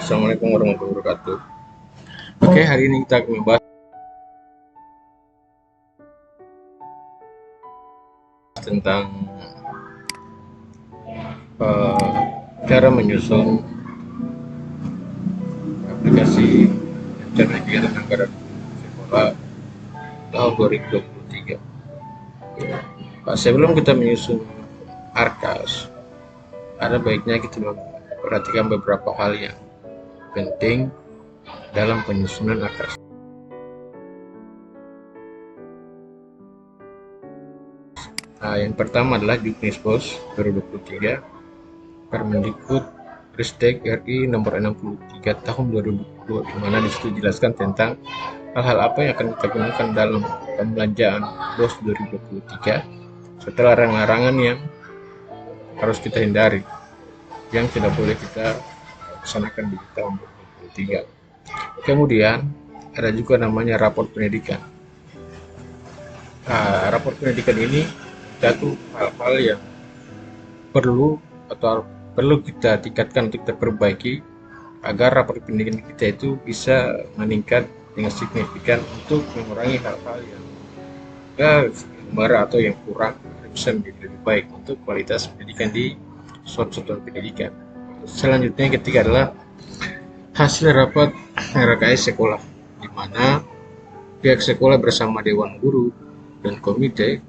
Assalamualaikum warahmatullahi wabarakatuh. Oke, hari ini kita akan membahas tentang cara menyusun aplikasi rencana kegiatan anggaran sekolah tahun 2023. Sebelum kita menyusun ARKAS, ada baiknya kita memperhatikan beberapa hal yang penting dalam penyusunan ARKAS. Yang pertama adalah Juknispos 2023 Permendikbud Ristek RI nomor 63 tahun 2022, di mana disitu dijelaskan tentang hal-hal apa yang akan kita gunakan dalam pembelanjaan BOS 2023 serta larangan-larangan yang harus kita hindari yang tidak boleh kita laksanakan di tahun 2023. Kemudian ada juga namanya rapor pendidikan. Rapor pendidikan ini satu hal-hal yang perlu kita tingkatkan untuk kita perbaiki agar rapor pendidikan kita itu bisa meningkat dengan signifikan untuk mengurangi hal-hal yang atau yang kurang bisa menjadi lebih baik untuk kualitas pendidikan di suatu satuan pendidikan. Selanjutnya ketiga adalah hasil rapat RKS sekolah, di mana pihak sekolah bersama Dewan Guru dan komite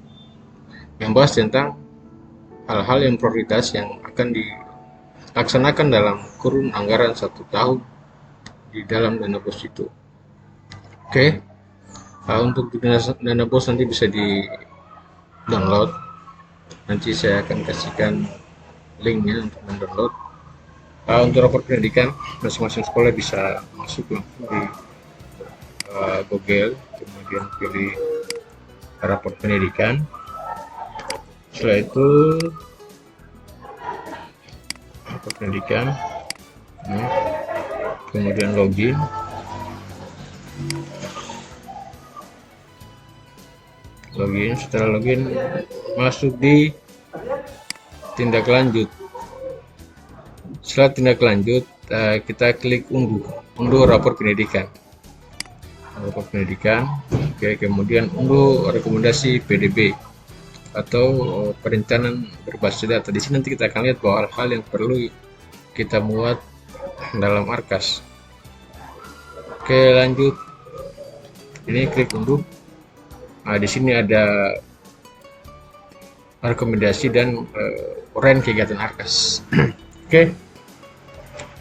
membahas tentang hal-hal yang prioritas yang akan dilaksanakan dalam kurun anggaran 1 tahun di dalam dana BOS itu. Oke, untuk dana BOS nanti bisa di download. Nanti saya akan kasihkan linknya untuk mendownload. Untuk rapor pendidikan, masing-masing sekolah bisa masuk langsung di Google, kemudian pilih rapor pendidikan. Setelah itu rapor pendidikan, kemudian login. Setelah login masuk di tindak lanjut. Setelah tindak lanjut, kita klik unduh rapor pendidikan. Oke, kemudian unduh rekomendasi PDB atau perencanaan berbasis data. Di sini nanti kita akan lihat bahwa hal-hal yang perlu kita muat dalam ARKAS. Oke, lanjut. Ini klik unduh. Di sini ada rekomendasi dan uraian kegiatan ARKAS. Oke,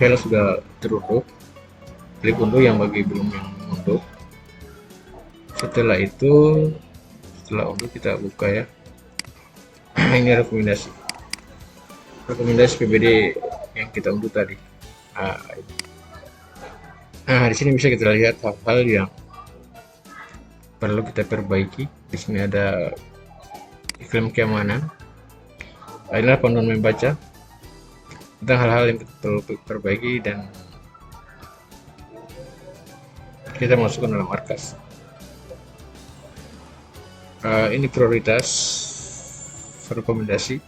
file sudah terunduh. Klik unduh yang bagi belum yang unduh. Setelah unduh kita buka ya. Ini rekomendasi PBD yang kita unduh tadi. Di sini bisa kita lihat hal-hal yang perlu kita perbaiki. Di sini ada iklim keamanan. Inilah panduan membaca tentang hal-hal yang perlu perbaiki dan kita masukkan dalam ARKAS. Ini prioritas rekomendasi.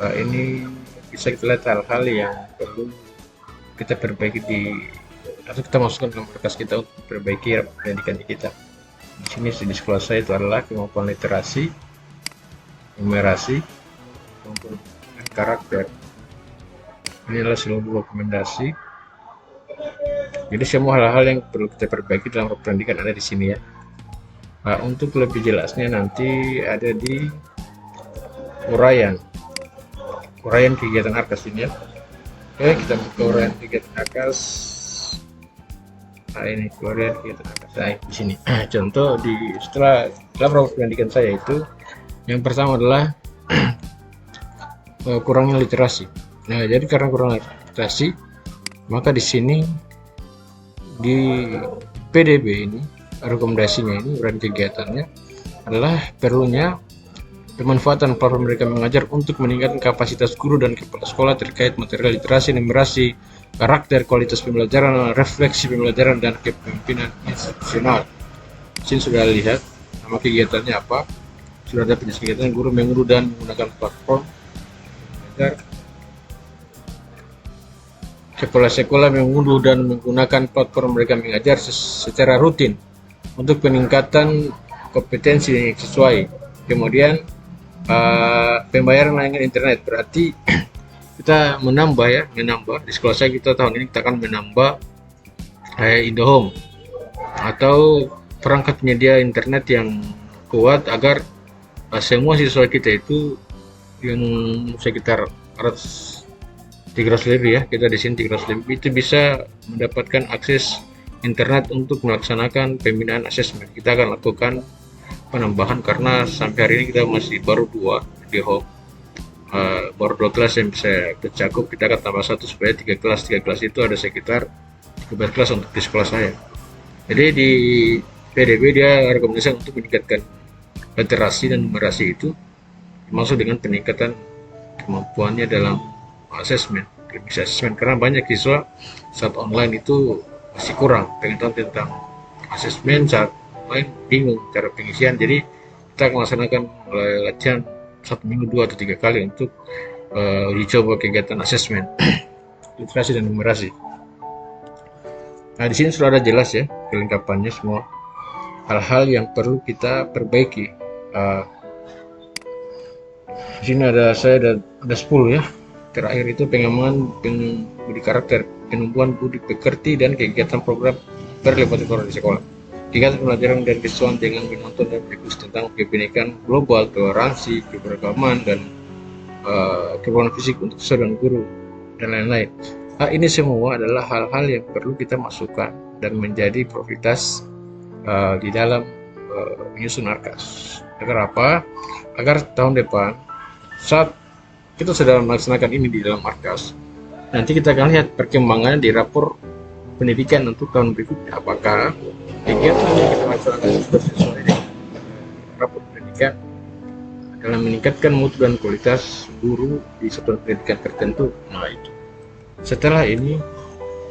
Ini bisa kita lihat hal-hal yang perlu kita perbaiki atau kita masukkan dalam ARKAS kita untuk perbaiki pendidikan kita. Di sini di sekolah saya itu adalah kemampuan literasi, numerasi, maupun karakter. Ini adalah seluruh rekomendasi. Jadi semua hal-hal yang perlu kita perbaiki dalam pendidikan ada di sini ya. Untuk lebih jelasnya nanti ada di uraian kegiatan ARKAS ini ya. Oke, kita buka uraian kegiatan ARKAS. Ini uraian kegiatan ARKAS di sini. Contoh setelah rapor pendidikan saya itu, yang pertama adalah kurangnya literasi. Jadi karena kurang literasi, maka di sini di PDB ini rekomendasinya ini uraian kegiatannya adalah perlunya pemanfaatan platform mereka mengajar untuk meningkatkan kapasitas guru dan kepala sekolah terkait material literasi, numerasi, karakter, kualitas pembelajaran, refleksi pembelajaran, dan kepemimpinan institusional. Di sini sudah lihat nama kegiatannya apa, sudah ada penjelasan kegiatan. Guru mengunduh dan menggunakan platform mengajar sekolah-sekolah mengunduh dan menggunakan platform mereka mengajar secara rutin untuk peningkatan kompetensi yang sesuai. Kemudian pembayaran layanan internet berarti kita menambah di sekolah saya. Kita tahun ini kita akan menambah Indohome atau perangkat penyedia internet yang kuat agar semua siswa kita itu yang sekitar 300 lebih ya, kita di sini 300 lebih itu bisa mendapatkan akses internet untuk melaksanakan pembinaan asesmen. Kita akan lakukan penambahan karena sampai hari ini kita masih baru 2 di home, baru 2 kelas yang bisa tercakup. Kita akan tambah 1 supaya 3 kelas itu ada sekitar 13 kelas untuk di sekolah saya. Jadi di PDB dia rekomendasi untuk meningkatkan literasi dan numerasi itu termasuk dengan peningkatan kemampuannya dalam asesmen, bisa asesmen, karena banyak siswa saat online itu masih kurang pengetahuan tentang asesmen. Saat online bingung cara pengisian, jadi kita akan melaksanakan latihan 1 minggu 2 atau 3 kali untuk dicoba kegiatan asesmen literasi dan numerasi. Nah, di sini sudah ada jelas ya kelengkapannya semua hal-hal yang perlu kita perbaiki. Di sini saya ada 10 ya. Terakhir itu pengembangan budi karakter, penumbuhan budi pekerti, dan kegiatan program berlaboratorium di sekolah. Kegiatan pembelajaran dan kesehatan dengan menonton dan berdiskusi tentang kebinekaan global, toleransi, keberagaman, dan keberagaman fisik untuk siswa dan guru, dan lain-lain. Ini semua adalah hal-hal yang perlu kita masukkan dan menjadi prioritas di dalam menyusun Arkas. Agar apa? Agar tahun depan saat kita sudah melaksanakan ini di dalam Arkas, nanti kita akan lihat perkembangannya di rapor pendidikan untuk tahun berikutnya. Apakah kegiatan yang kita laksanakan sudah sesuai dengan rapor pendidikan dalam meningkatkan mutu dan kualitas guru di satuan pendidikan tertentu. Nah, itu setelah ini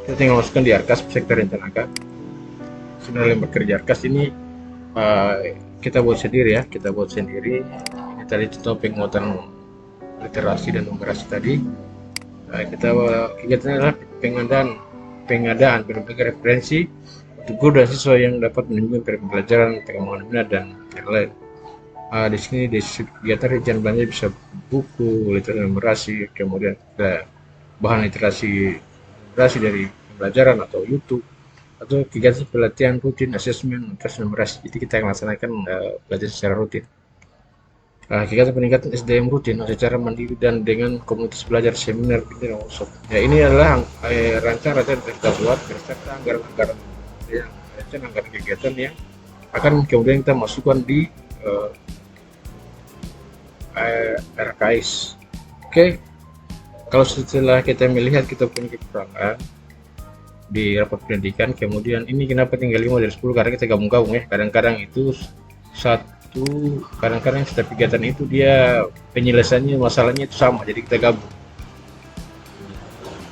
kita tinggal masukkan di Arkas sektor rencanakan. Sudah dalam bekerja Arkas ini kita buat sendiri ya, ini tadi contoh penguatan literasi dan numerasi tadi. Kita kegiatannya adalah pengadaan berbagai referensi untuk guru dan siswa yang dapat menunjukkan pembelajaran, pengembangan minat, dan yang lain. Di sini di kegiatan rincian belanja bisa buku literasi numerasi, kemudian ada bahan literasi dari pembelajaran atau YouTube, atau kegiatan pelatihan rutin asesmen literasi numerasi. Jadi kita melaksanakan pelatihan secara rutin. Kegiatan peningkatan SDM rutin secara mandiri dan dengan komunitas belajar, seminar, dan workshop. Ya, ini adalah rancangan yang kita buat beserta anggaran kegiatan yang akan kemudian kita masukkan di RKS. Oke, kalau setelah kita melihat kita punya kekurangan di rapat pendidikan, kemudian ini kenapa tinggal 5 dari 10, karena kita gabung-gabung ya. Kadang-kadang itu kadang-kadang setiap kegiatan itu dia penyelesaiannya masalahnya itu sama, jadi kita gabung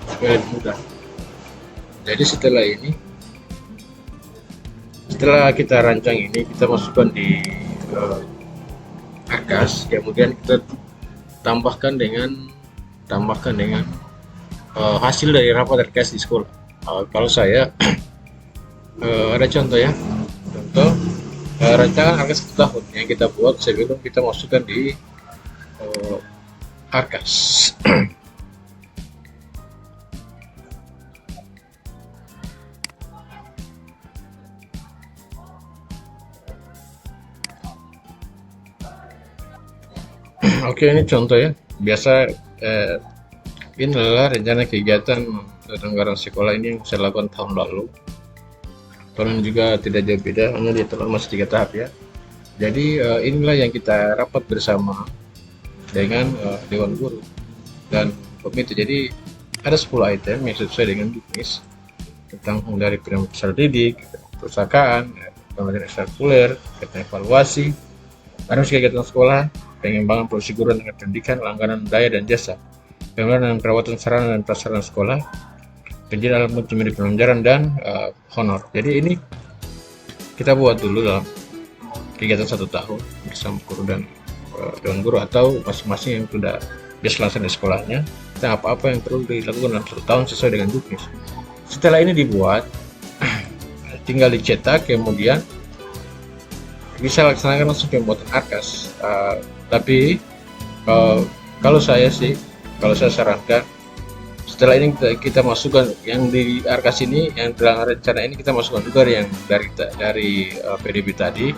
supaya lebih mudah. Jadi setelah kita rancang ini, kita masukkan di Arkas, kemudian kita tambahkan dengan hasil dari rapat Arkas di sekolah. Kalau saya ada contoh ya, rancangan Arkas 1 tahun yang kita buat sebelum kita masukkan di Arkas. Oke, ini contoh ya. Biasa ini adalah rencana kegiatan anggaran sekolah ini yang saya lakukan tahun lalu. Tahun juga tidak jauh beda, hanya di tahun masih 3 tahap ya. Jadi inilah yang kita rapat bersama dengan Dewan Guru dan komite. Jadi ada 10 item yang sesuai dengan bisnis tentang dari penerimaan peserta didik, perpustakaan, pembelajaran ekstrakurikuler, evaluasi, ada kegiatan sekolah, pengembangan profesi guru dan pendidikan, langganan daya dan jasa, pengelolaan dan perawatan sarana dan prasarana sekolah, pendidikan alat multimedia pembelajaran, dan honor. Jadi ini kita buat dulu dalam kegiatan 1 tahun bersama guru dan Dewan Guru atau masing-masing yang sudah dia selesai di sekolahnya, dan apa-apa yang perlu dilakukan dalam 1 tahun sesuai dengan juknis. Setelah ini dibuat, tinggal dicetak, kemudian bisa laksanakan langsung pembuatan arkas. Tapi kalau saya sarankan, setelah ini kita masukkan yang di arkas ini, yang dalam rencana ini kita masukkan juga yang dari PDB tadi,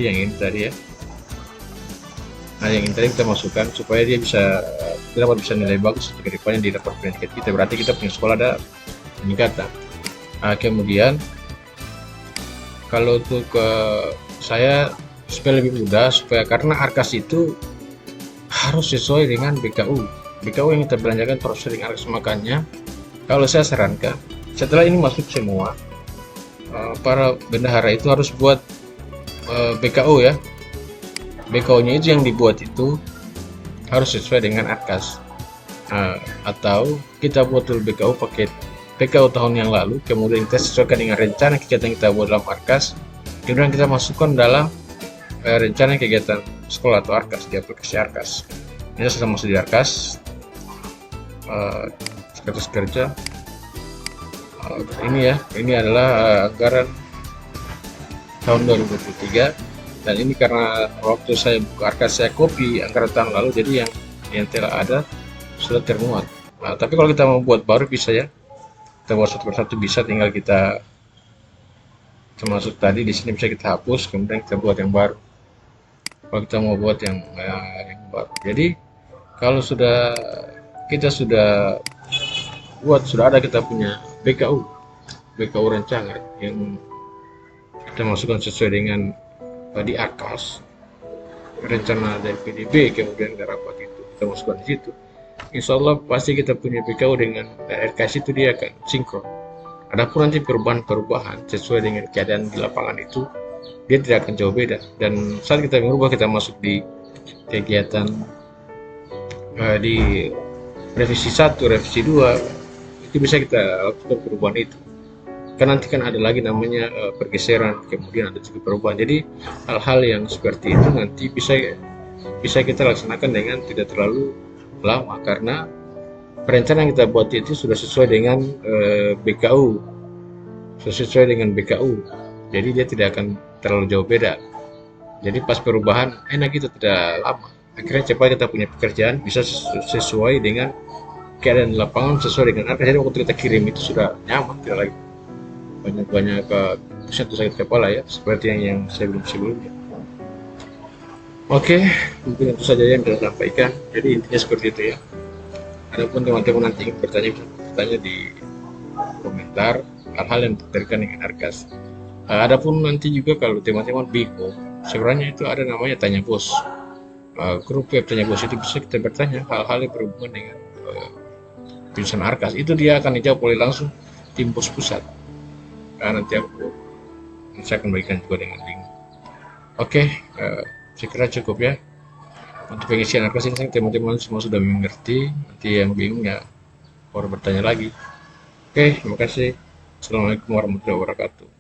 yang ini tadi ya. Nah, yang ini tadi kita masukkan supaya dia bisa nilai bagus ke depannya di rapor pendidikan kita. Berarti kita punya sekolah ada peningkatan. Kemudian kalau untuk saya supaya lebih mudah, karena arkas itu harus sesuai dengan BKU yang kita belanjakan terus sering arkas. Makanya kalau saya sarankan, setelah ini masuk semua, para bendahara itu harus buat BKU ya. BKU nya itu yang dibuat itu harus sesuai dengan arkas, atau kita buat dulu BKU pakai BKU tahun yang lalu, kemudian kita sesuaikan dengan rencana kegiatan kita buat dalam arkas, kemudian kita masukkan dalam rencana kegiatan sekolah atau arkas di aplikasi arkas. Ini sudah masuk di arkas, status kerja. Ini adalah anggaran tahun 2023, dan ini karena waktu saya buka arkas saya copy anggaran tahun lalu, jadi yang telah ada sudah termuat. Tapi kalau kita mau buat baru bisa ya, kita buat satu persatu bisa, tinggal kita termasuk tadi di sini bisa kita hapus, kemudian kita buat yang baru kalau kita mau buat yang baru. Jadi kalau kita sudah buat, sudah ada kita punya BKU rencana yang kita masukkan sesuai dengan di arkas, rencana dari PDB, kemudian rapat itu kita masukkan di situ. Insya Allah pasti kita punya BKU dengan RKS itu dia akan sinkron. Adapun nanti perubahan sesuai dengan keadaan di lapangan itu, dia tidak akan jauh beda. Dan saat kita mengubah, kita masuk di kegiatan di revisi 1, revisi 2, itu bisa kita lakukan perubahan itu. Kan nanti kan ada lagi namanya pergeseran, kemudian ada juga perubahan. Jadi hal-hal yang seperti itu nanti bisa kita laksanakan dengan tidak terlalu lama, karena perencanaan yang kita buat itu sudah sesuai dengan BKU, jadi dia tidak akan terlalu jauh beda. Jadi pas perubahan enak, itu tidak lama, akhirnya cepat kita punya pekerjaan bisa sesuai dengan keadaan lapangan, sesuai dengan arkas. Jadi waktu kita kirim itu sudah nyaman, tidak lagi banyak satu sakit kepala ya, seperti yang sebelumnya. Oke, mungkin itu saja yang saya sampaikan. Jadi intinya seperti itu ya. Adapun teman-teman nanti ingin bertanya di komentar hal-hal yang terkait dengan arkas. Adapun nanti juga kalau teman-teman bingung, sebenarnya itu ada namanya Tanya Bos. Grup web Tanya Bos itu bisa kita bertanya hal-hal yang berhubungan dengan penyusunan arkas. Itu dia akan dijawab oleh langsung tim Bos pusat. Nanti saya akan berikan juga dengan link. Oke, saya kira cukup ya untuk pengisian arkas ini. Teman-teman semua sudah mengerti. Nanti yang bingung ya baru bertanya lagi. Oke, terima kasih. Assalamualaikum warahmatullahi wabarakatuh.